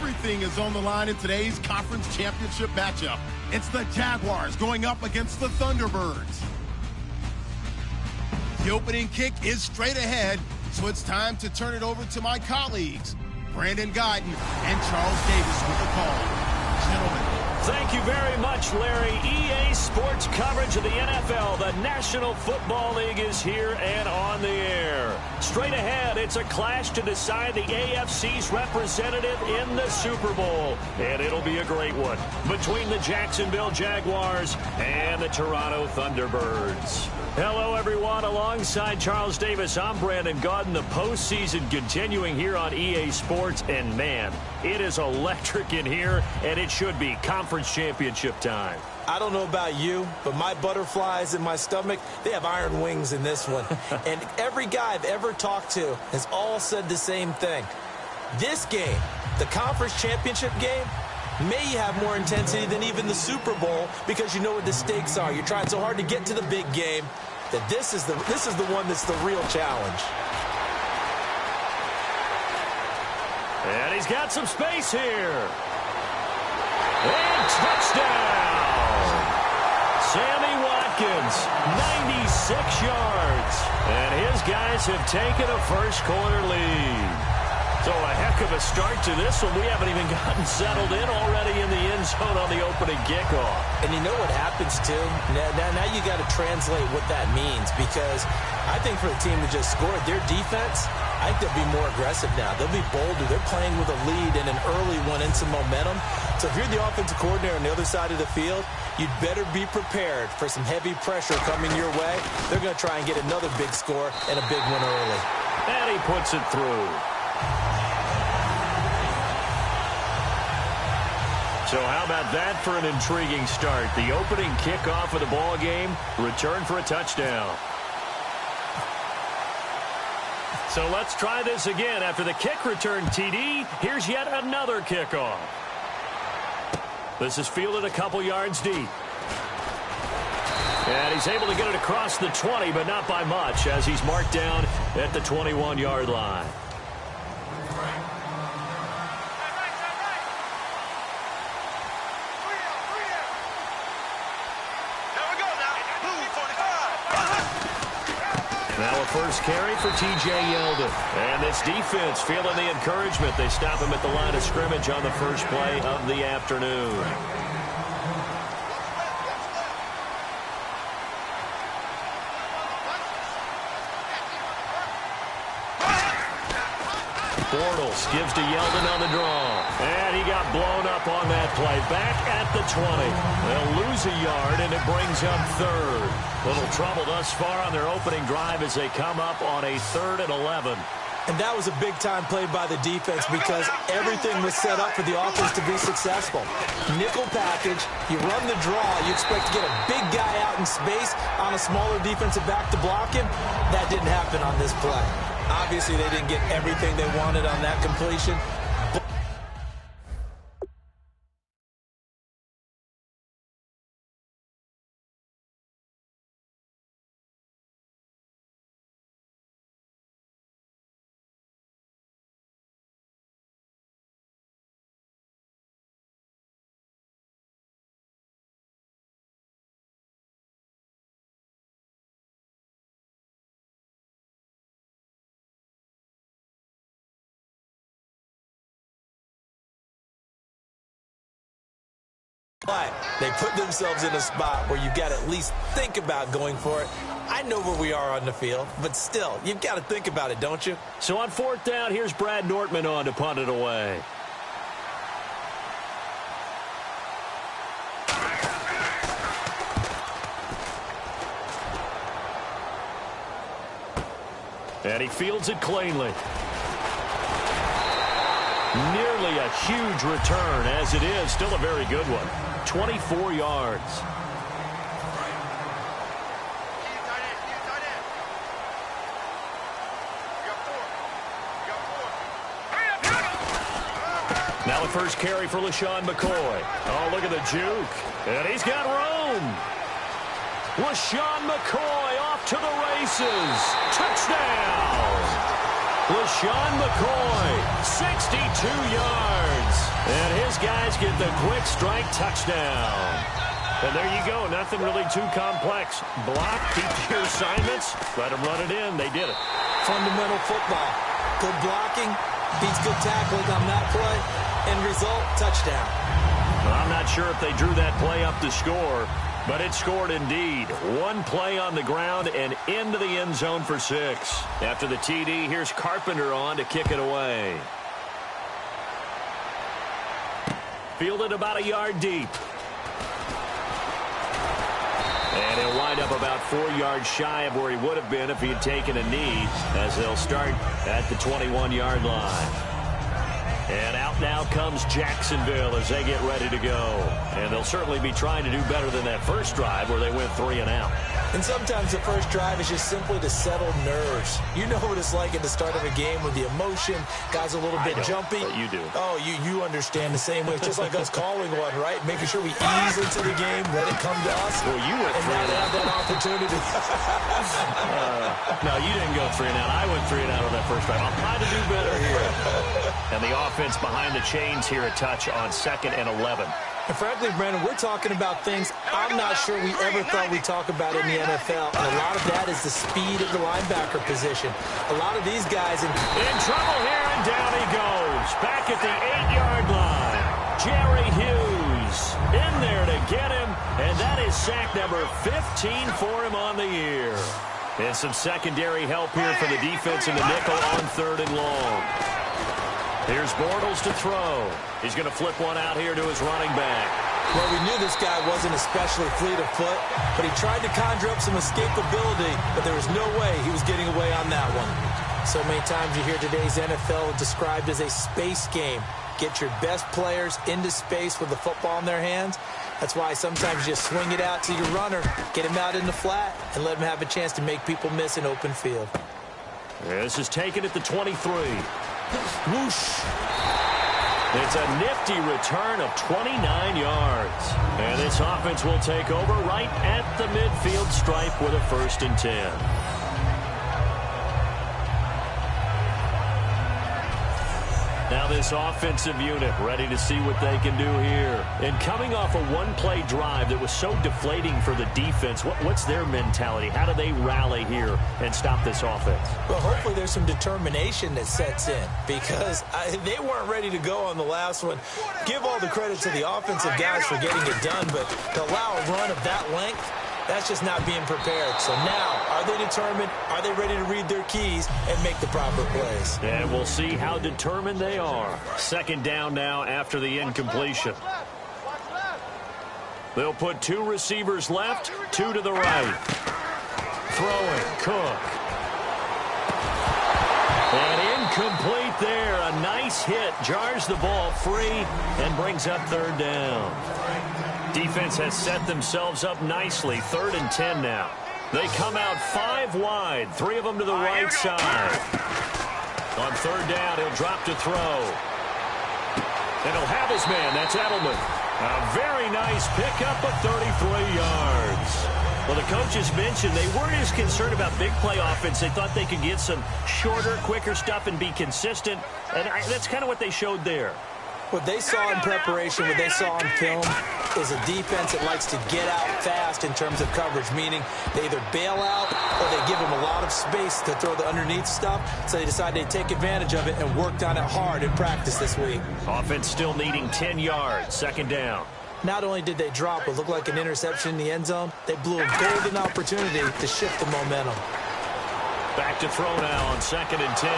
Everything is on the line in today's conference championship matchup. It's the Jaguars going up against the Thunderbirds. The opening kick is straight ahead, so it's time to turn it over to my colleagues, Brandon Guyton and Charles Davis with the call. Gentlemen. Thank you very much, Larry. EA Sports coverage of the NFL. The National Football League is here and on the air. Straight ahead, it's a clash to decide the AFC's representative in the Super Bowl. And it'll be a great one between the Jacksonville Jaguars and the Toronto Thunderbirds. Hello, everyone. Alongside Charles Davis, I'm Brandon Guyton. The postseason continuing here on EA Sports. And, man, it is electric in here, and it should be conference championship time. I don't know about you, but my butterflies in my stomach, they have iron wings in this one. And every guy I've ever talked to has all said the same thing. This game, the conference championship game, may have more intensity than even the Super Bowl because you know what the stakes are. You're trying so hard to get to the big game that this is the one that's the real challenge. And he's got some space here. And touchdown! Sammy Watkins, 96 yards. And his guys have taken a first-quarter lead. So a heck of a start to this one. We haven't even gotten settled in already in the end zone on the opening kickoff. And you know what happens, too? Now you got to translate what that means, because I think for the team to just score, their defense, I think they'll be more aggressive now. They'll be bolder. They're playing with a lead and an early one and some momentum. So if you're the offensive coordinator on the other side of the field, you'd better be prepared for some heavy pressure coming your way. They're going to try and get another big score and a big one early. And he puts it through. So how about that for an intriguing start? The opening kickoff of the ball game, return for a touchdown. So let's try this again. After the kick return TD, here's yet another kickoff. This is fielded a couple yards deep. And he's able to get it across the 20, but not by much, as he's marked down at the 21-yard line. Now a first carry for T.J. Yeldon. And this defense feeling the encouragement. They stop him at the line of scrimmage on the first play of the afternoon. Bortles gives to Yeldon on the draw. And he got blown up on that play. Back at the 20. They'll lose a yard, and it brings up third. Little trouble thus far on their opening drive as they come up on a 3rd and 11. And that was a big-time play by the defense because everything was set up for the offense to be successful. Nickel package, you run the draw, you expect to get a big guy out in space on a smaller defensive back to block him. That didn't happen on this play. Obviously, they didn't get everything they wanted on that completion. But they put themselves in a spot where you've got to at least think about going for it. I know where we are on the field, but still, you've got to think about it, don't you? So on 4th down, here's Brad Nortman on to punt it away. And he fields it cleanly. Nearly a huge return, as it is. Still a very good one. 24 yards. Now the first carry for LaShawn McCoy. Oh, look at the juke. And he's got room. LaShawn McCoy off to the races. Touchdown. LaShawn McCoy, 62 yards. those guys get the quick strike touchdown. And there you go. Nothing really too complex. Block, keep your assignments, let them run it in. They did it. Fundamental football. Good blocking, beats good tackling on that play. End result, touchdown. Well, I'm not sure if they drew that play up to score, but it scored indeed. One play on the ground and into the end zone for 6. After the TD, here's Carpenter on to kick it away. Fielded about a yard deep. And he'll wind up about 4 yards shy of where he would have been if he had taken a knee, as they'll start at the 21-yard line. And out now comes Jacksonville as they get ready to go. And they'll certainly be trying to do better than that first drive where they went 3 and out. And sometimes the first drive is just simply to settle nerves. You know what it's like at the start of a game with the emotion. Guys a little bit jumpy. But you do. Oh, you understand the same way. It's just like us calling one, right? Making sure we ease into the game, let it come to us. Well, you went 3 and out. Have that opportunity. No, you didn't go 3 and out. I went 3 and out on that first drive. I'll try to do better here. And the offense behind the chains here, a touch on 2nd and 11. And frankly, Brandon, we're talking about things I'm not sure we ever thought we'd talk about in the NFL. And a lot of that is the speed of the linebacker position. A lot of these guys in trouble here, and down he goes. Back at the 8-yard line. Jerry Hughes in there to get him. And that is sack number 15 for him on the year. And some secondary help here for the defense in the nickel on 3rd and long. Here's Bortles to throw. He's going to flip one out here to his running back. Well, we knew this guy wasn't especially fleet of foot, but he tried to conjure up some escapability, but there was no way he was getting away on that one. So many times you hear today's NFL described as a space game. Get your best players into space with the football in their hands. That's why sometimes you just swing it out to your runner, get him out in the flat, and let him have a chance to make people miss an open field. This is taken at the 23. Whoosh. It's a nifty return of 29 yards. And this offense will take over right at the midfield stripe with a 1st and 10. Now this offensive unit ready to see what they can do here. And coming off a one-play drive that was so deflating for the defense, what's their mentality? How do they rally here and stop this offense? Well, hopefully there's some determination that sets in, because they weren't ready to go on the last one. Give all the credit to the offensive guys for getting it done, but to allow a run of that length, that's just not being prepared. So now, are they determined? Are they ready to read their keys and make the proper plays? And we'll see how determined they are. 2nd down now after the incompletion. They'll put 2 receivers left, 2 to the right. Throwing, Cook. And incomplete there. A nice hit. Jars the ball free and brings up 3rd down. Defense has set themselves up nicely. 3rd and 10 now. They come out 5 wide. 3 of them to the right side. On 3rd down, he'll drop to throw. And he'll have his man. That's Edelman. A very nice pickup of 33 yards. Well, the coaches mentioned they weren't as concerned about big play offense. They thought they could get some shorter, quicker stuff and be consistent. And that's kind of what they showed there. What they saw in preparation, what they saw on film, is a defense that likes to get out fast in terms of coverage, meaning they either bail out or they give them a lot of space to throw the underneath stuff, so they decided they'd take advantage of it and worked on it hard in practice this week. Offense still needing 10 yards, 2nd down. Not only did they drop what looked like an interception in the end zone, they blew a golden opportunity to shift the momentum. Back to throw now on 2nd and 10.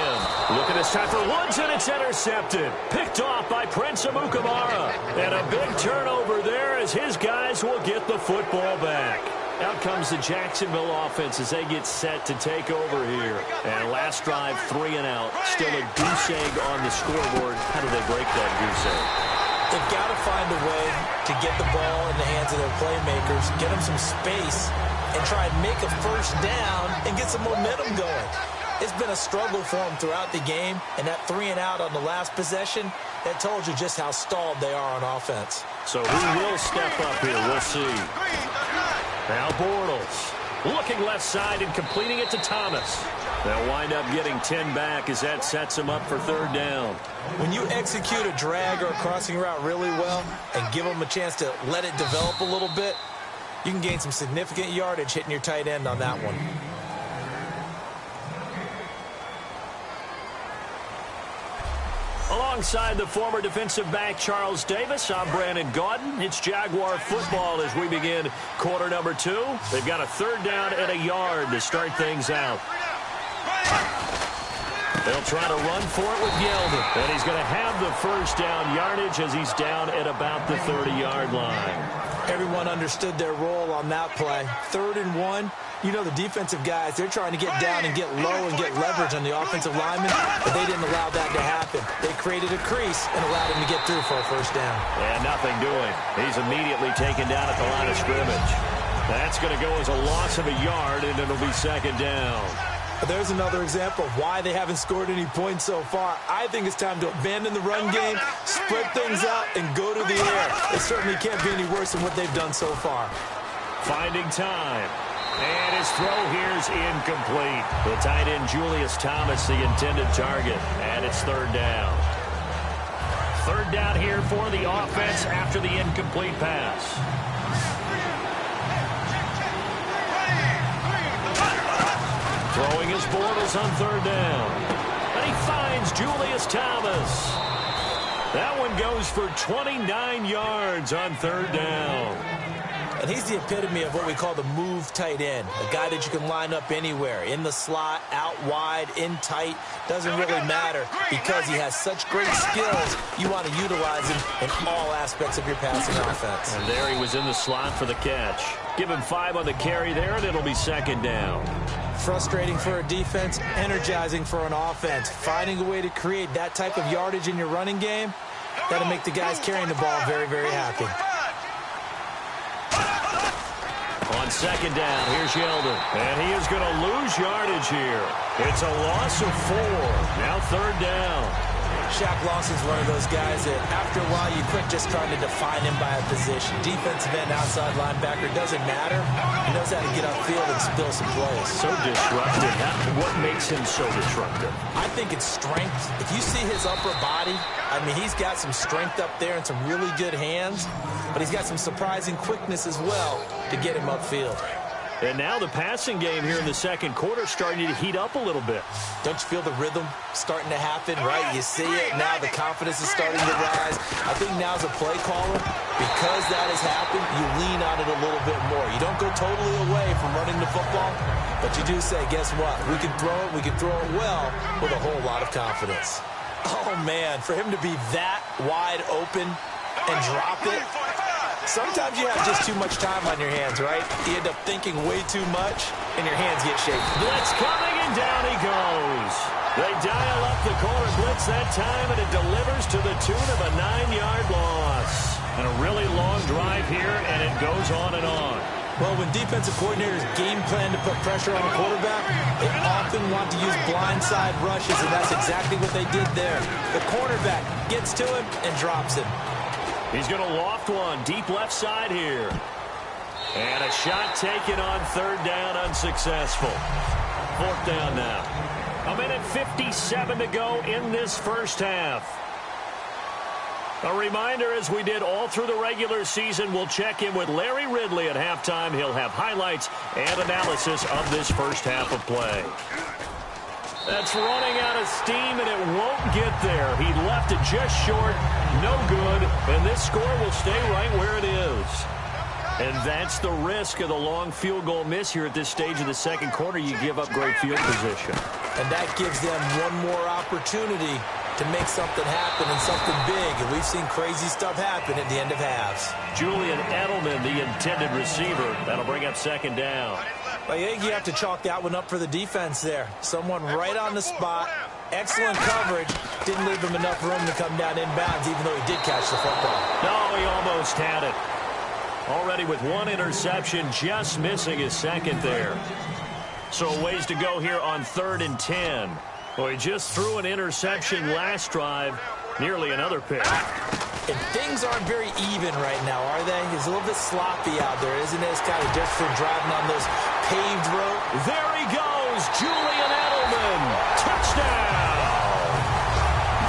Look at this time for Woods, and it's intercepted. Picked off by Prince Amukamara. And a big turnover there as his guys will get the football back. Out comes the Jacksonville offense as they get set to take over here. And last drive, 3 and out. Still a goose egg on the scoreboard. How do they break that goose egg? They've got to find a way to get the ball in the hands of their playmakers, get them some space, and try and make a 1st down and get some momentum going. It's been a struggle for them throughout the game, and that 3 and out on the last possession, that told you just how stalled they are on offense. So who will step up here? We'll see. Now Bortles looking left side and completing it to Thomas. They'll wind up getting 10 back as that sets them up for third down. When you execute a drag or a crossing route really well and give them a chance to let it develop a little bit, you can gain some significant yardage hitting your tight end on that one. Alongside the former defensive back Charles Davis, I'm Brandon Gaudin. It's Jaguar football as we begin quarter number 2. They've got a third down and a yard to start things out. They'll try to run for it with Yeldon, and he's going to have the first down yardage as he's down at about the 30-yard line. Everyone understood their role on that play. 3rd and 1. You know the defensive guys, they're trying to get down and get low and get leverage on the offensive lineman, but they didn't allow that to happen. They created a crease and allowed him to get through for a first down. And nothing doing. He's immediately taken down at the line of scrimmage. That's going to go as a loss of a yard, and it'll be second down. There's another example of why they haven't scored any points so far. I think it's time to abandon the run game, spread things out, and go to the air. It certainly can't be any worse than what they've done so far. Finding time. And his throw here's incomplete. The tight end Julius Thomas, the intended target. And it's third down. Third down here for the offense after the incomplete pass. Throwing his Bortles on third down. And he finds Julius Thomas. That one goes for 29 yards on third down. And he's the epitome of what we call the move tight end. A guy that you can line up anywhere. In the slot, out wide, in tight. Doesn't really matter because he has such great skills. You want to utilize him in all aspects of your passing offense. And there he was in the slot for the catch. Give him 5 on the carry there, and it'll be second down. Frustrating for a defense, energizing for an offense. Finding a way to create that type of yardage in your running game, that'll make the guys carrying the ball very, very happy. On second down, here's Yeldon. And he is going to lose yardage here. It's a loss of 4. Now third down. Shaq Lawson's one of those guys that after a while you quit just trying to define him by a position. Defensive end, outside linebacker, doesn't matter. He knows how to get upfield and spill some plays. So disruptive. What makes him so disruptive? I think it's strength. If you see his upper body, I mean, he's got some strength up there and some really good hands, but he's got some surprising quickness as well to get him upfield. And now the passing game here in the second quarter starting to heat up a little bit. Don't you feel the rhythm starting to happen, right? You see it. Now the confidence is starting to rise. I think now as a play caller, because that has happened, you lean on it a little bit more. You don't go totally away from running the football, but you do say, guess what? We can throw it. We can throw it well with a whole lot of confidence. Oh, man, for him to be that wide open and drop it, sometimes you have just too much time on your hands, right? You end up thinking way too much, and your hands get shaky. Blitz coming, and down he goes. They dial up the corner blitz that time, and it delivers to the tune of a 9-yard loss. And a really long drive here, and it goes on and on. Well, when defensive coordinators game plan to put pressure on a quarterback, they often want to use blindside rushes, and that's exactly what they did there. The cornerback gets to him and drops him. He's going to loft one deep left side here. And a shot taken on third down, unsuccessful. Fourth down now. 1:57 to go in this first half. A reminder, as we did all through the regular season, we'll check in with Larry Ridley at halftime. He'll have highlights and analysis of this first half of play. That's running out of steam, and it won't get there. He left it just short, no good, and this score will stay right where it is. And that's the risk of the long field goal miss here at this stage of the second quarter. You give up great field position. And that gives them one more opportunity to make something happen and something big. And we've seen crazy stuff happen at the end of halves. Julian Edelman, the intended receiver. That'll bring up second down. I think you have to chalk that one up for the defense there. Someone right on the spot. Excellent coverage. Didn't leave him enough room to come down inbounds, even though he did catch the football. No, he almost had it. Already with one interception, just missing his second there. So a ways to go here on 3rd and 10. Well, he just threw an interception last drive. Nearly another pick. And things aren't very even right now, are they? It's a little bit sloppy out there, isn't it? It's kind of just for driving on those paved roads. There he goes, Julian Edelman. Touchdown!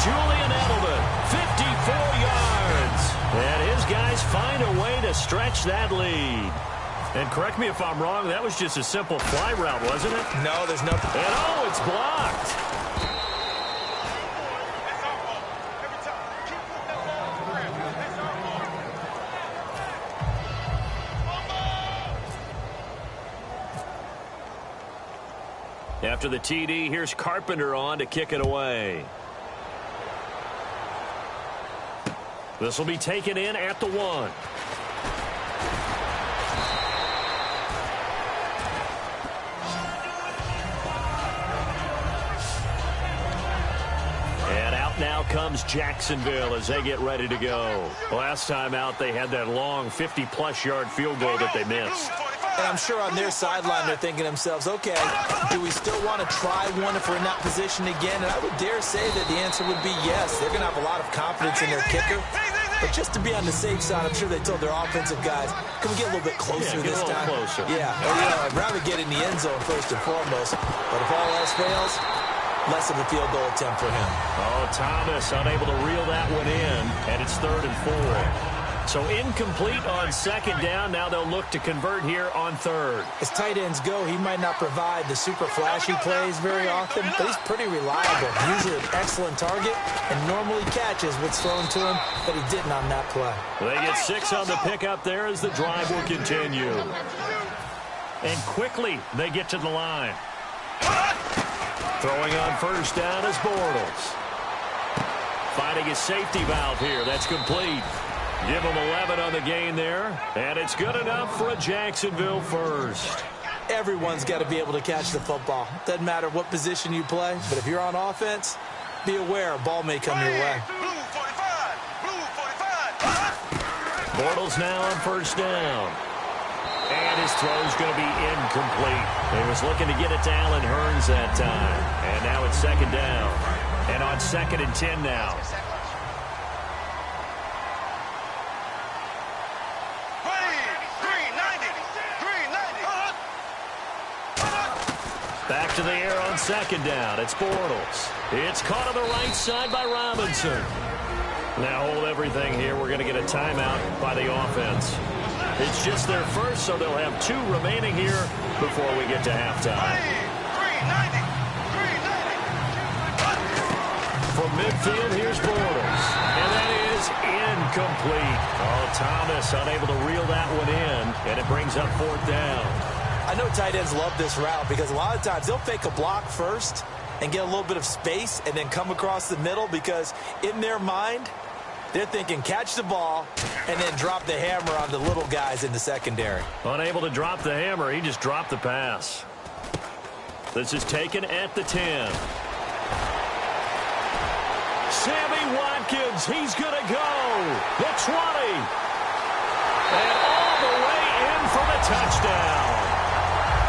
Julian Edelman, 54 yards. And his guys find a way to stretch that lead. And correct me if I'm wrong, that was just a simple fly route, wasn't it? No, there's nothing. And oh, it's blocked. After the TD, here's Carpenter on to kick it away. This will be taken in at the 1. And out now comes Jacksonville as they get ready to go. Last time out, they had that long 50-plus yard field goal that they missed. And I'm sure on their sideline they're thinking to themselves, okay, do we still want to try one if we're in that position again? And I would dare say that the answer would be yes. They're going to have a lot of confidence in their kicker. But just to be on the safe side, I'm sure they told their offensive guys, can we get a little bit closer this time? Closer. Yeah, I'd rather get in the end zone first and foremost. But if all else fails, less of a field goal attempt for him. Oh, Thomas unable to reel that one in, and it's 3rd and 4. So incomplete on 2nd down. Now they'll look to convert here on 3rd. As tight ends go, he might not provide the super flashy plays very often, but he's pretty reliable. Usually an excellent target and normally catches what's thrown to him, but he didn't on that play. They get 6 on the pickup there as the drive will continue. And quickly they get to the line. Throwing on 1st down is Bortles. Finding his safety valve here. That's complete. Give him 11 on the gain there, and it's good enough for a Jacksonville first. Everyone's got to be able to catch the football. Doesn't matter what position you play, but if you're on offense, be aware a ball may come your way. Bortles now on 1st down. And his throw's going to be incomplete. He was looking to get it to Allen Hurns that time. And now it's 2nd down. And on 2nd and 10 now. Back to the air on 2nd down. It's Bortles. It's caught on the right side by Robinson. Now hold everything here. We're going to get a timeout by the offense. It's just their first, so they'll have 2 remaining here before we get to halftime. From midfield, here's Bortles. And that is incomplete. Oh, Thomas unable to reel that one in, and it brings up 4th down. I know tight ends love this route because a lot of times they'll fake a block first and get a little bit of space and then come across the middle because in their mind, they're thinking catch the ball and then drop the hammer on the little guys in the secondary. Unable to drop the hammer, he just dropped the pass. This is taken at the 10. Sammy Watkins, he's going to go. The 20. And all the way in for the touchdown.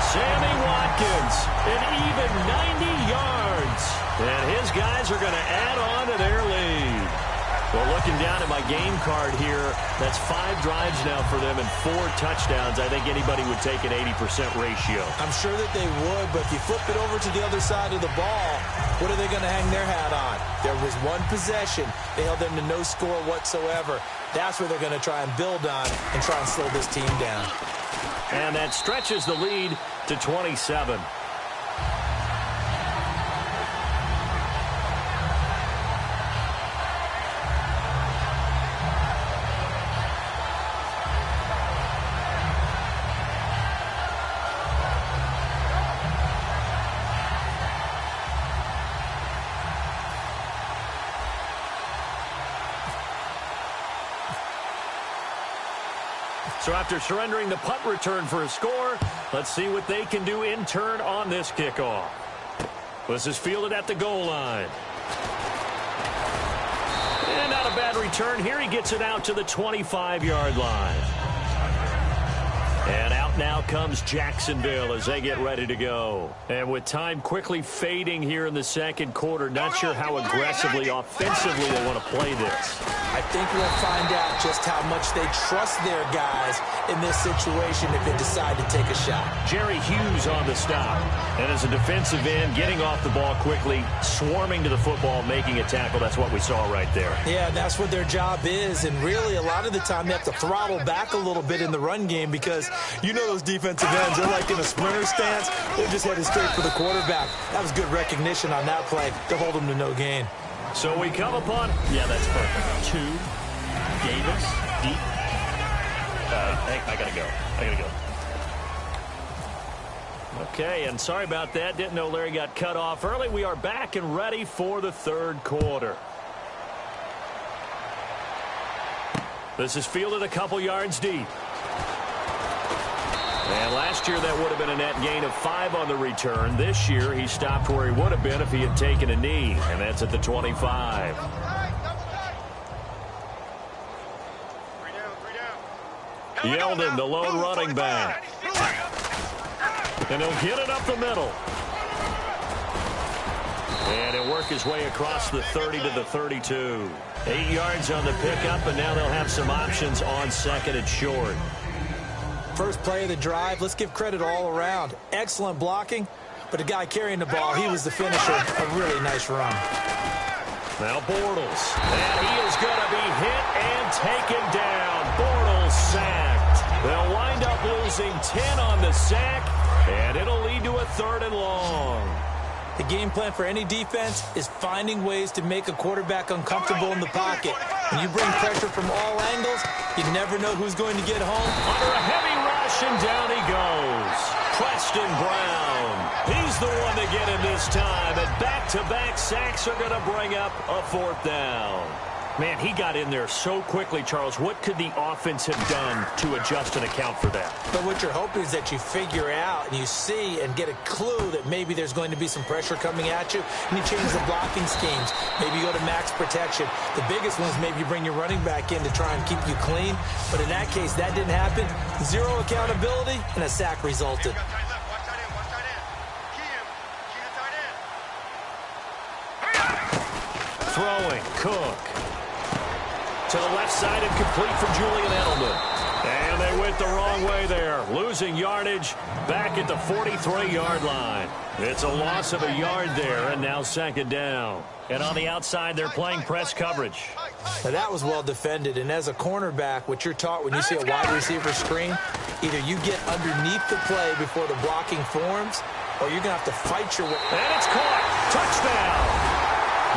Sammy Watkins, an even 90 yards. And his guys are going to add on to their lead. Well, looking down at my game card here, that's 5 drives now for them and 4 touchdowns. I think anybody would take an 80% ratio. I'm sure that they would, but if you flip it over to the other side of the ball, what are they going to hang their hat on? There was one possession. They held them to no score whatsoever. That's where they're going to try and build on and try and slow this team down. And that stretches the lead to 27. So after surrendering the punt return for a score, let's see what they can do in turn on this kickoff. This is fielded at the goal line. And not a bad return here. He gets it out to the 25-yard line. And out now comes Jacksonville as they get ready to go. And with time quickly fading here in the second quarter, not sure how aggressively, offensively they want to play this. I I think we'll find out just how much they trust their guys in this situation if they decide to take a shot. Jerry Hughes on the stop. And as a defensive end, getting off the ball quickly, swarming to the football, making a tackle. That's what we saw right there. Yeah, that's what their job is. And really, a lot of the time, they have to throttle back a little bit in the run game because you know those defensive ends, they're like in a sprinter stance. They're just headed straight for the quarterback. That was good recognition on that play to hold them to no gain. So we come upon, yeah, that's perfect. 2, Davis, deep. Hey, I gotta go. Okay, and sorry about that. Didn't know Larry got cut off early. We are back and ready for the third quarter. This is fielded a couple yards deep. And last year that would have been a net gain of 5 on the return. This year he stopped where he would have been if he had taken a knee, and that's at the 25. Yeldon, the lone running back. And he'll get it up the middle. And he'll work his way across the 30 to the 32. 8 yards on the pickup, and now they'll have some options on second and short. First play of the drive, let's give credit all around. Excellent blocking, but the guy carrying the ball, he was the finisher. A really nice run. Now Bortles, and he is going to be hit and taken down. Bortles sacked. They'll wind up losing 10 on the sack, and it'll lead to a 3rd and long. The game plan for any defense is finding ways to make a quarterback uncomfortable in the pocket. When you bring pressure from all angles, you never know who's going to get home. Under a heavy rush, and down he goes. Preston Brown. He's the one to get him this time, and back-to-back sacks are going to bring up a 4th down. Man, he got in there so quickly, Charles. What could the offense have done to adjust and account for that? But what you're hoping is that you figure out and you see and get a clue that maybe there's going to be some pressure coming at you, and you change the blocking schemes. Maybe you go to max protection. The biggest one is maybe you bring your running back in to try and keep you clean. But in that case, that didn't happen. 0 accountability, and a sack resulted. Throwing, Cook. To the left side and complete for Julian Edelman. And they went the wrong way there. Losing yardage back at the 43-yard line. It's a loss of a yard there, and now 2nd down. And on the outside, they're playing press coverage. Now that was well defended, and as a cornerback, what you're taught when you see a wide receiver screen, either you get underneath the play before the blocking forms, or you're going to have to fight your way. And it's caught. Touchdown.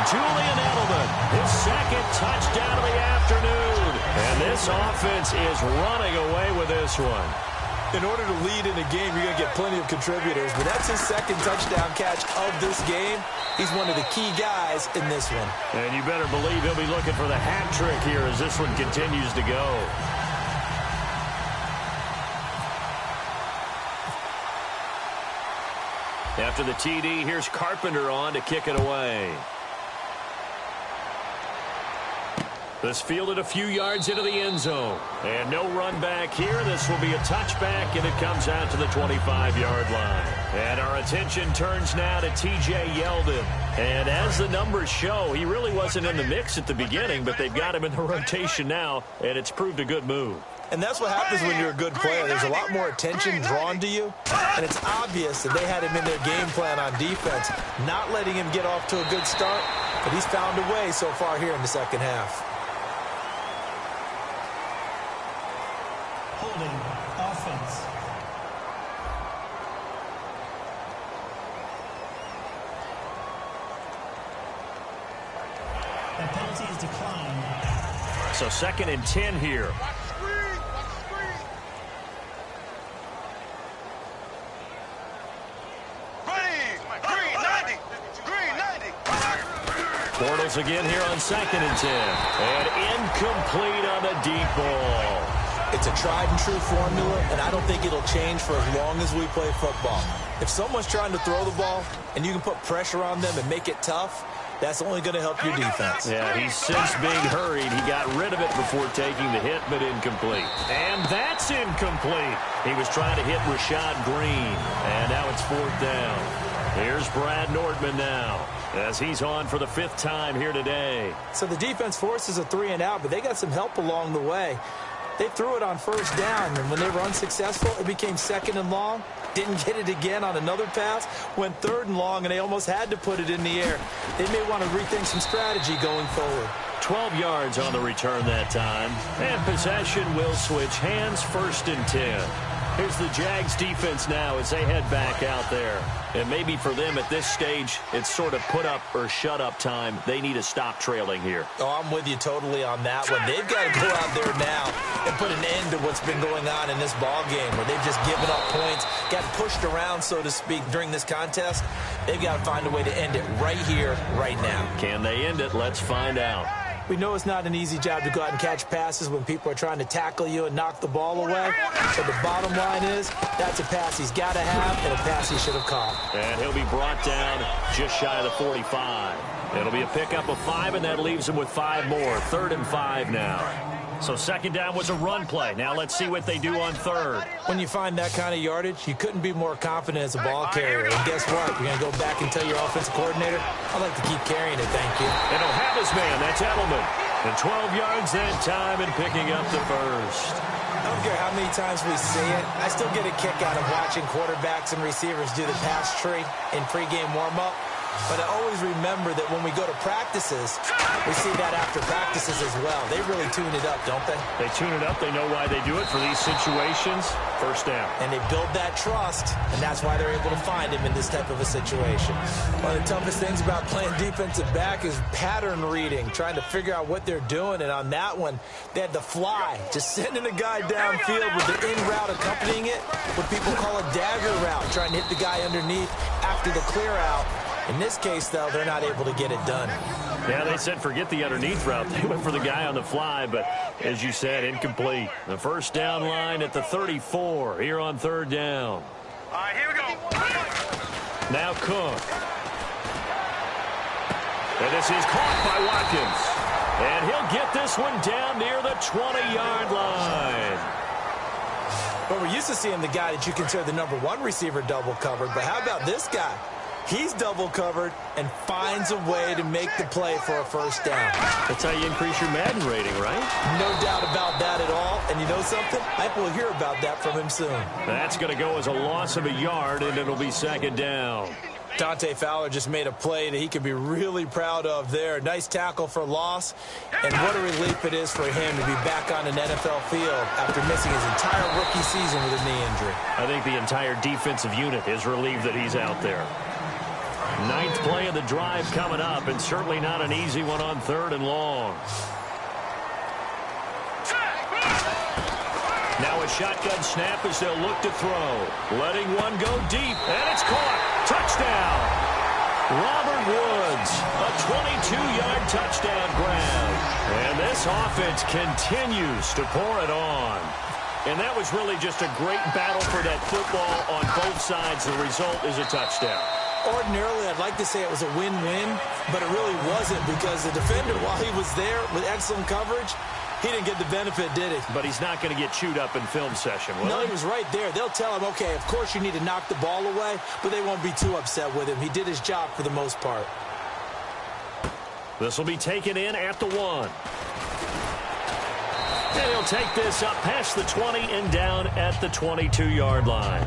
Julian Edelman, his 2nd touchdown of the afternoon. And this offense is running away with this one. In order to lead in a game, you're going to get plenty of contributors, but that's his 2nd touchdown catch of this game. He's one of the key guys in this one. And you better believe he'll be looking for the hat trick here as this one continues to go. After the TD, here's Carpenter on to kick it away. This fielded a few yards into the end zone. And no run back here. This will be a touchback, and it comes out to the 25-yard line. And our attention turns now to T.J. Yeldon. And as the numbers show, he really wasn't in the mix at the beginning, but they've got him in the rotation now, and it's proved a good move. And that's what happens when you're a good player. There's a lot more attention drawn to you, and it's obvious that they had him in their game plan on defense, not letting him get off to a good start, but he's found a way so far here in the 2nd half. Holding offense. That penalty is declined. So 2nd and 10 here. Bortles again here on 2nd and 10. And incomplete on the deep ball. It's a tried-and-true formula, and I don't think it'll change for as long as we play football. If someone's trying to throw the ball and you can put pressure on them and make it tough, that's only going to help your defense. Yeah, he's since being hurried. He got rid of it before taking the hit, but incomplete. And that's incomplete. He was trying to hit Rashad Green, and now it's 4th down. Here's Brad Nordman now, as he's on for the 5th time here today. So the defense forces a 3-and-out, but they got some help along the way. They threw it on 1st down, and when they were unsuccessful, it became 2nd and long. Didn't get it again on another pass. Went 3rd and long, and they almost had to put it in the air. They may want to rethink some strategy going forward. 12 yards on the return that time. And possession will switch hands, 1st and 10. Here's the Jags defense now as they head back out there. And maybe for them at this stage, it's sort of put up or shut up time. They need to stop trailing here. Oh, I'm with you totally on that one. They've got to go out there now and put an end to what's been going on in this ball game where they've just given up points, got pushed around, so to speak, during this contest. They've got to find a way to end it right here, right now. Can they end it? Let's find out. We know it's not an easy job to go out and catch passes when people are trying to tackle you and knock the ball away. But the bottom line is, that's a pass he's got to have and a pass he should have caught. And he'll be brought down just shy of the 45. It'll be a pickup of 5, and that leaves him with 5 more. 3rd and 5 now. So 2nd down was a run play. Now let's see what they do on 3rd. When you find that kind of yardage, you couldn't be more confident as a ball carrier. And guess what? You're going to go back and tell your offensive coordinator, I'd like to keep carrying it, thank you. And he'll have his man. That's Edelman. And 12 yards that time and picking up the 1st. I don't care how many times we see it. I still get a kick out of watching quarterbacks and receivers do the pass tree in pregame warm-up. But I always remember that when we go to practices, we see that after practices as well. They really tune it up, don't they? They tune it up. They know why they do it for these situations. 1st down. And they build that trust, and that's why they're able to find him in this type of a situation. One of the toughest things about playing defensive back is pattern reading, trying to figure out what they're doing. And on that one, they had the fly, just sending a guy downfield with the in route accompanying it, what people call a dagger route, trying to hit the guy underneath after the clear out. In this case, though, they're not able to get it done. Yeah, they said forget the underneath route. They went for the guy on the fly, but as you said, incomplete. The 1st down line at the 34 here on 3rd down. All right, here we go. Now Cook. And this is caught by Watkins. And he'll get this one down near the 20-yard line. But we're used to seeing the guy that you consider the #1 receiver double covered. But how about this guy? He's double covered and finds a way to make the play for a 1st down. That's how you increase your Madden rating, right? No doubt about that at all. And you know something? I think we'll hear about that from him soon. That's going to go as a loss of a yard, and it'll be 2nd down. Dante Fowler just made a play that he could be really proud of there. Nice tackle for loss. And what a relief it is for him to be back on an NFL field after missing his entire rookie season with a knee injury. I think the entire defensive unit is relieved that he's out there. 9th play of the drive coming up, and certainly not an easy one on 3rd and long. Now a shotgun snap as they'll look to throw. Letting one go deep, and it's caught. Touchdown. Robert Woods, a 22-yard touchdown grab. And this offense continues to pour it on. And that was really just a great battle for that football on both sides. The result is a touchdown. Ordinarily, I'd like to say it was a win-win, but it really wasn't because the defender, while he was there with excellent coverage, he didn't get the benefit, did he? But he's not going to get chewed up in film session, will No, he was right there. They'll tell him, okay, of course you need to knock the ball away, but they won't be too upset with him. He did his job for the most part. This will be taken in at the 1. And he'll take this up past the 20 and down at the 22-yard line.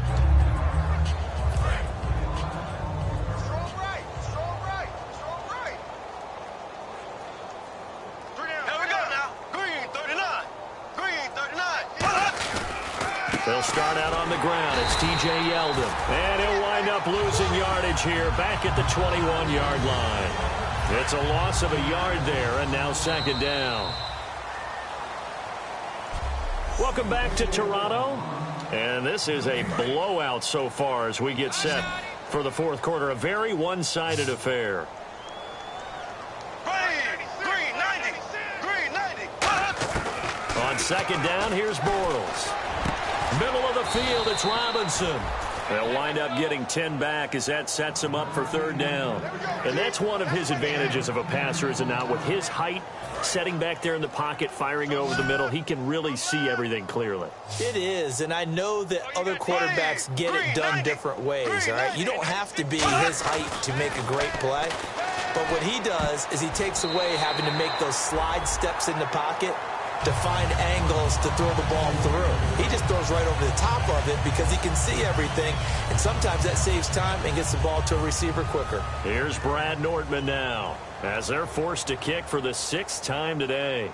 They'll start out on the ground. It's T.J. Yeldon. And he'll wind up losing yardage here back at the 21-yard line. It's a loss of a yard there, and now 2nd down. Welcome back to Toronto. And this is a blowout so far as we get set for the 4th quarter. A very one-sided affair. Green 90. On 2nd down, here's Bortles. Middle of the field, it's Robinson. They'll wind up getting 10 back as that sets him up for 3rd down. And that's one of his advantages of a passer, is it not? With his height Setting back there in the pocket, firing it over the middle, he can really see everything clearly. It is, and I know that other quarterbacks get it done different ways, all right? You don't have to be his height to make a great play, but what he does is he takes away having to make those slide steps in the pocket to find angles to throw the ball through. He just throws right over the top of it because he can see everything, and sometimes that saves time and gets the ball to a receiver quicker. Here's Brad Nordman now, as they're forced to kick for the 6th time today.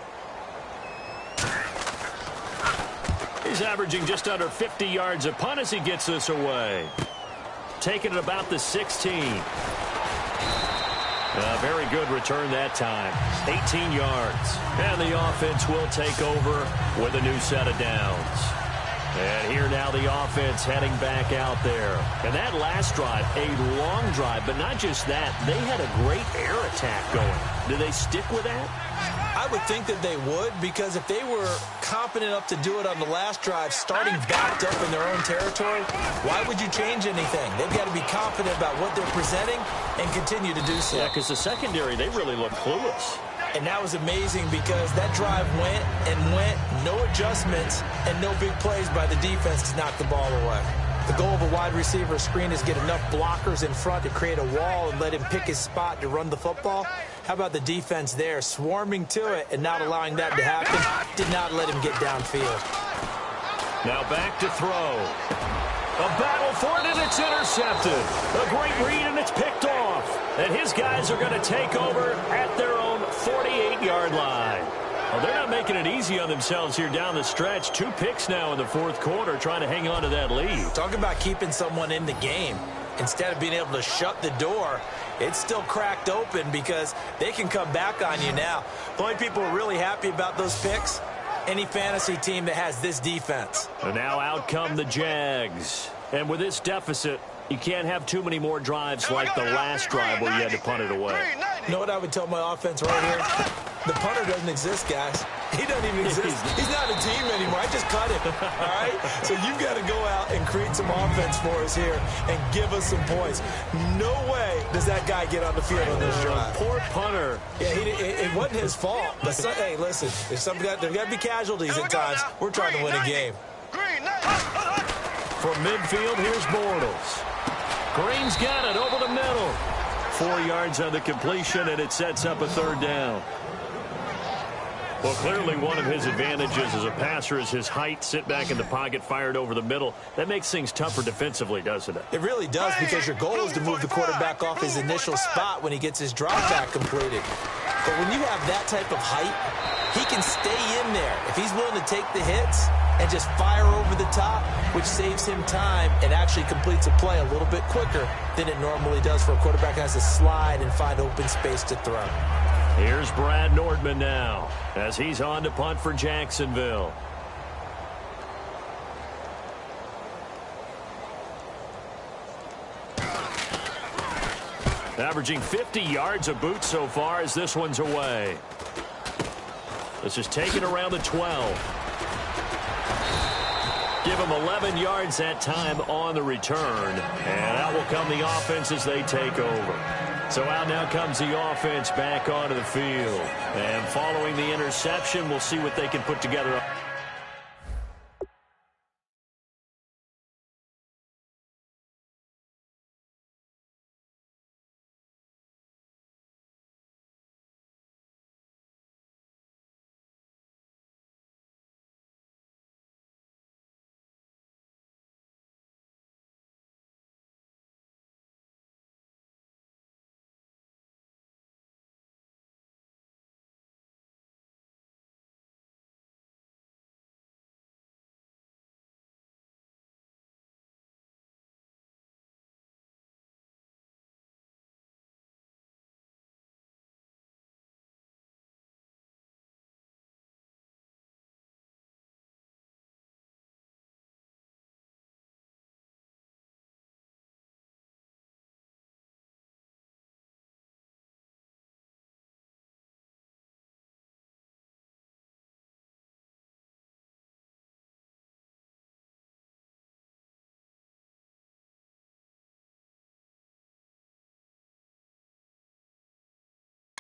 He's averaging just under 50 yards a punt as he gets this away. Taking it about the 16. A very good return that time. 18 yards. And the offense will take over with a new set of downs. And here now the offense heading back out there. And that last drive, a long drive, but not just that. They had a great air attack going. Do they stick with that? I would think that they would, because if they were confident enough to do it on the last drive, starting backed up in their own territory, why would you change anything? They've got to be confident about what they're presenting and continue to do so. Yeah, because the secondary, they really look clueless. And that was amazing because that drive went and went, no adjustments, and no big plays by the defense to knock the ball away. The goal of a wide receiver screen is get enough blockers in front to create a wall and let him pick his spot to run the football. How about the defense there, swarming to it and not allowing that to happen? Did not let him get downfield. Now back to throw. A battle for it, and it's intercepted. A great read, and it's picked off. And his guys are going to take over at their own 48-yard line. Well, they're not making it easy on themselves here down the stretch. 2 picks now in the 4th quarter, trying to hang on to that lead. Talk about keeping someone in the game. Instead of being able to shut the door, it's still cracked open because they can come back on you now. The only people who are really happy about those picks, any fantasy team that has this defense. And now out come the Jags. And with this deficit, you can't have too many more drives like the last drive where you had to punt it away. You know what I would tell my offense right here? The punter doesn't exist, guys. He doesn't even exist. He's not a team anymore. I just cut him, all right? So you've got to go out and create some offense for us here and give us some points. No way does that guy get on the field on this drive. Poor punter. Yeah, it wasn't his fault. But hey, listen, there's got to be casualties at times. We're trying to win a game. From midfield, here's Bortles. Green's got it over the middle. 4 yards on the completion, and it sets up a 3rd down. Well, clearly one of his advantages as a passer is his height. Sit back in the pocket, fired over the middle. That makes things tougher defensively, doesn't it? It really does, because your goal is to move the quarterback off his initial spot when he gets his drop back completed. But when you have that type of height, he can stay in there. If he's willing to take the hits and just fire over the top, which saves him time and actually completes a play a little bit quicker than it normally does for a quarterback that has to slide and find open space to throw. Here's Brad Nordman now as he's on to punt for Jacksonville. Averaging 50 yards a boot so far as this one's away. This is taken around the 12. Give him 11 yards that time on the return. And out will come the offense as they take over. So out now comes the offense back onto the field. And following the interception, we'll see what they can put together.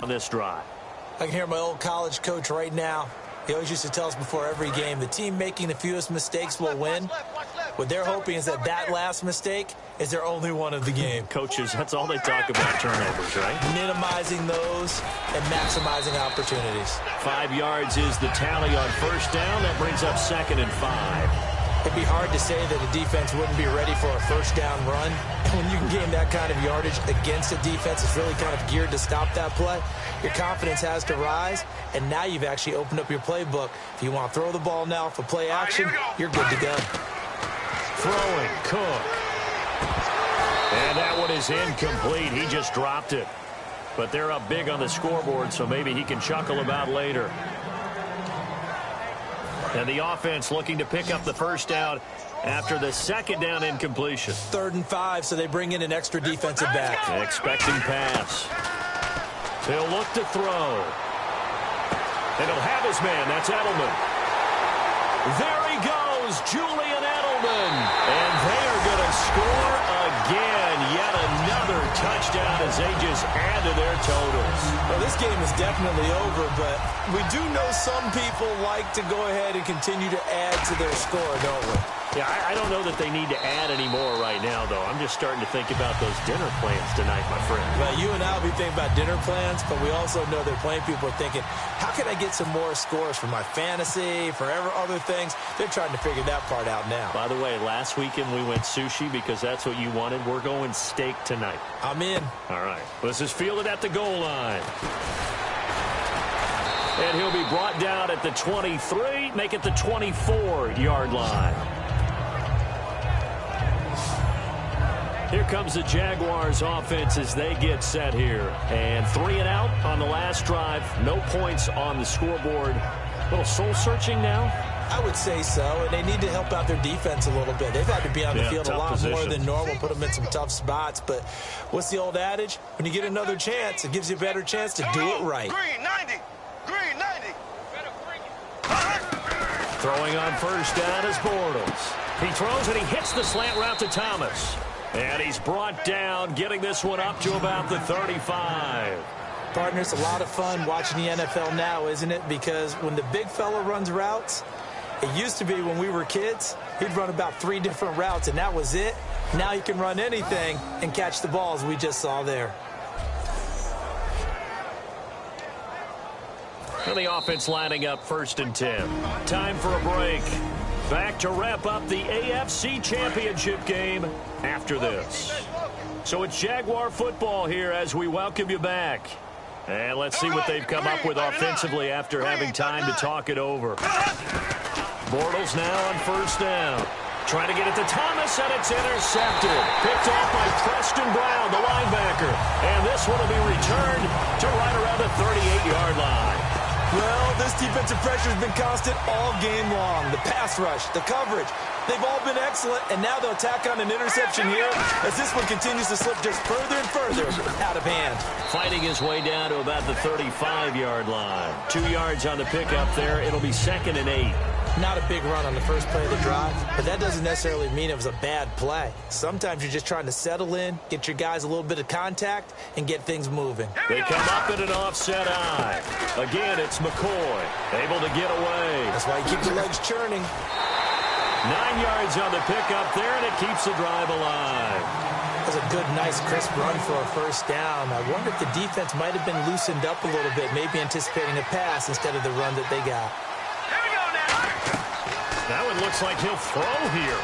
On this drive. I can hear my old college coach right now. He always used to tell us before every game, the team making the fewest mistakes will win. What they're hoping is that last mistake is their only one of the game. Coaches, that's all they talk about, turnovers, right? Minimizing those and maximizing opportunities. 5 yards is the tally on first down. That brings up 2nd and 5. It'd be hard to say that a defense wouldn't be ready for a first down run. And when you can gain that kind of yardage against a defense that's really kind of geared to stop that play, your confidence has to rise, and now you've actually opened up your playbook. If you want to throw the ball now for play action, you're good to go. Throwing, Cook. And that one is incomplete. He just dropped it. But they're up big on the scoreboard, so maybe he can chuckle about later. And the offense looking to pick up the first down after the 2nd down incompletion. 3rd and 5, so they bring in an extra defensive back. Expecting pass. He'll look to throw. And he'll have his man. That's Edelman. There he goes, Julian Edelman. And they are going to score again. Yet another touchdown as they just add to their totals. Well, this game is definitely over, but we do know some people like to go ahead and continue to add to their score, don't we? Yeah, I don't know that they need to add any more right now, though. I'm just starting to think about those dinner plans tonight, my friend. Well, you and I will be thinking about dinner plans, but we also know that plenty of people are thinking, how can I get some more scores for my fantasy, for other things? They're trying to figure that part out now. By the way, last weekend we went sushi because that's what you wanted. We're going steak tonight. I'm in. All right. This is fielded at the goal line. And he'll be brought down at the 23, make it the 24-yard line. Here comes the Jaguars offense as they get set here. And 3 and out on the last drive. No points on the scoreboard. A little soul-searching now? I would say so, and they need to help out their defense a little bit. They've had to be on the field a lot more than normal, put them in some tough spots. But what's the old adage? When you get another chance, it gives you a better chance to do it right. Green 90. Green 90. Throwing on first down is Bortles. He throws and he hits the slant route to Thomas. And he's brought down, getting this one up to about the 35. Partner, it's a lot of fun watching the NFL now, isn't it? Because when the big fella runs routes, it used to be when we were kids, he'd run about 3 different routes, and that was it. Now he can run anything and catch the balls we just saw there. And the offense lining up 1st and 10. Time for a break. Back to wrap up the AFC Championship game after this. So it's Jaguar football here as we welcome you back. And let's see what they've come up with offensively after having time to talk it over. Bortles now on first down. Trying to get it to Thomas, and it's intercepted. Picked off by Preston Brown, the linebacker. And this one will be returned to right around the 38-yard line. Well, this defensive pressure has been constant all game long. The pass rush, the coverage, they've all been excellent, and now they'll tack on an interception here as this one continues to slip just further and further out of hand. Fighting his way down to about the 35-yard line. 2 yards on the pickup there. It'll be 2nd and 8. Not a big run on the first play of the drive, but that doesn't necessarily mean it was a bad play. Sometimes you're just trying to settle in, get your guys a little bit of contact, and get things moving. They come up in an offset eye. Again, it's McCoy, able to get away. That's why you keep your legs churning. 9 yards on the pickup there, and it keeps the drive alive. That was a good, nice, crisp run for a first down. I wonder if the defense might have been loosened up a little bit, maybe anticipating a pass instead of the run that they got. That one looks like he'll throw here.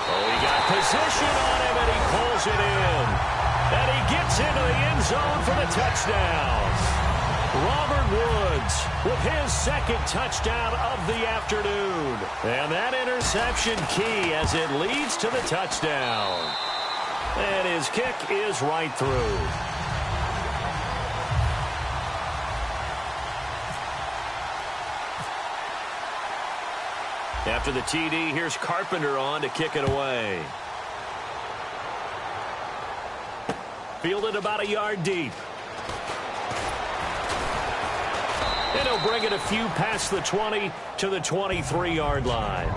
Oh, he got position on him, and he pulls it in. And he gets into the end zone for the touchdown. Robert Woods with his 2nd touchdown of the afternoon. And that interception key as it leads to the touchdown. And his kick is right through. After the TD, here's Carpenter on to kick it away. Fielded about a yard deep. And he'll bring it a few past the 20 to the 23-yard line.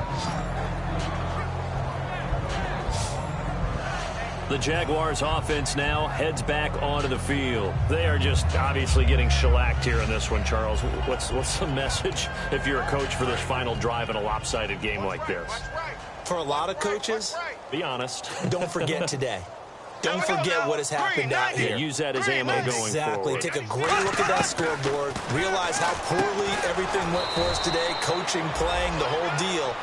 The Jaguars offense now heads back onto the field. They are just obviously getting shellacked here in this one, Charles. What's the message if you're a coach for this final drive in a lopsided game like this? For a lot of coaches, be honest. Don't forget today. Don't forget what has happened out here. Yeah, use that as ammo going forward. Exactly. Take a great look at that scoreboard. Realize how poorly everything went for us today. Coaching, playing, the whole deal.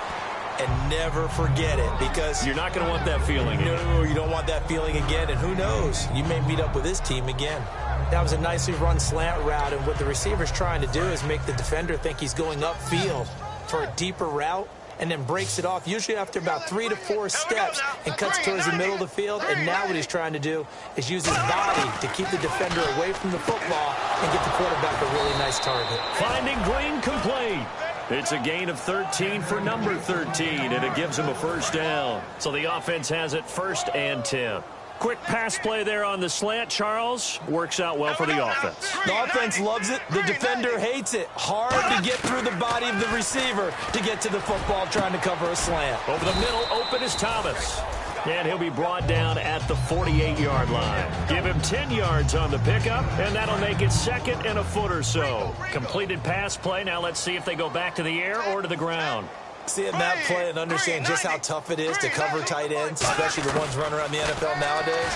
And never forget it, because you're not going to want that feeling again. No, you don't want that feeling again. And who knows? You may meet up with this team again. That was a nicely run slant route, and what the receiver's trying to do is make the defender think he's going upfield for a deeper route, and then breaks it off, usually after about 3 to 4 steps, and cuts towards the middle of the field. And now what he's trying to do is use his body to keep the defender away from the football and get the quarterback a really nice target. Finding Green complete. It's a gain of 13 for number 13, and it gives him a first down. So the offense has it 1st and 10. Quick pass play there on the slant, Charles. Works out well for the offense. The offense loves it. The defender hates it. Hard to get through the body of the receiver to get to the football trying to cover a slant. Over the middle, open is Thomas. And he'll be brought down at the 48-yard line. Give him 10 yards on the pickup, and that'll make it 2nd and a foot or so. Completed pass play. Now let's see if they go back to the air or to the ground. Seeing that play and understand just how tough it is to cover tight ends, especially the ones running around the NFL nowadays,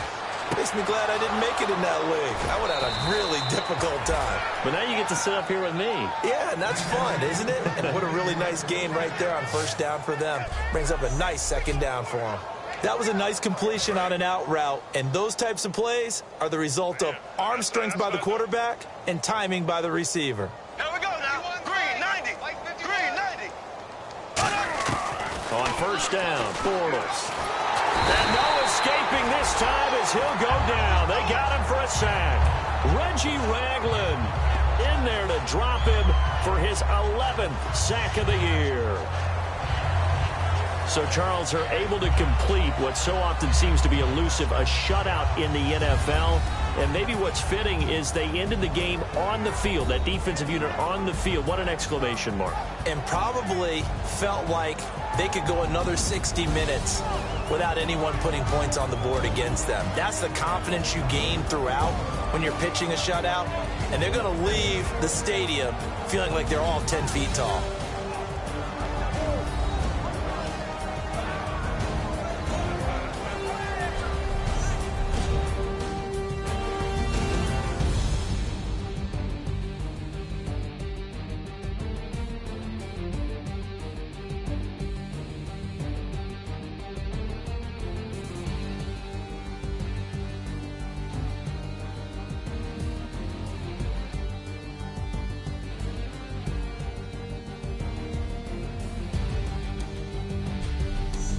makes me glad I didn't make it in that league. I would have had a really difficult time. But now you get to sit up here with me. Yeah, and that's fun, isn't it? And what a really nice gain right there on first down for them. Brings up a nice 2nd down for them. That was a nice completion on an out route, and those types of plays are the result of arm strength by the quarterback and timing by the receiver. Here we go now. Green 90. Green 90. On first down, Bortles. And no escaping this time as he'll go down. They got him for a sack. Reggie Ragland in there to drop him for his 11th sack of the year. So, Charles, are able to complete what so often seems to be elusive, a shutout in the NFL. And maybe what's fitting is they ended the game on the field, that defensive unit on the field. What an exclamation mark. And probably felt like they could go another 60 minutes without anyone putting points on the board against them. That's the confidence you gain throughout when you're pitching a shutout. And they're going to leave the stadium feeling like they're all 10 feet tall.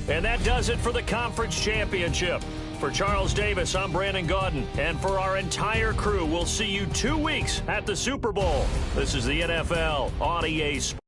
And that does it for the conference championship. For Charles Davis, I'm Brandon Gaudin. And for our entire crew, we'll see you 2 weeks at the Super Bowl. This is the NFL on EA Sports.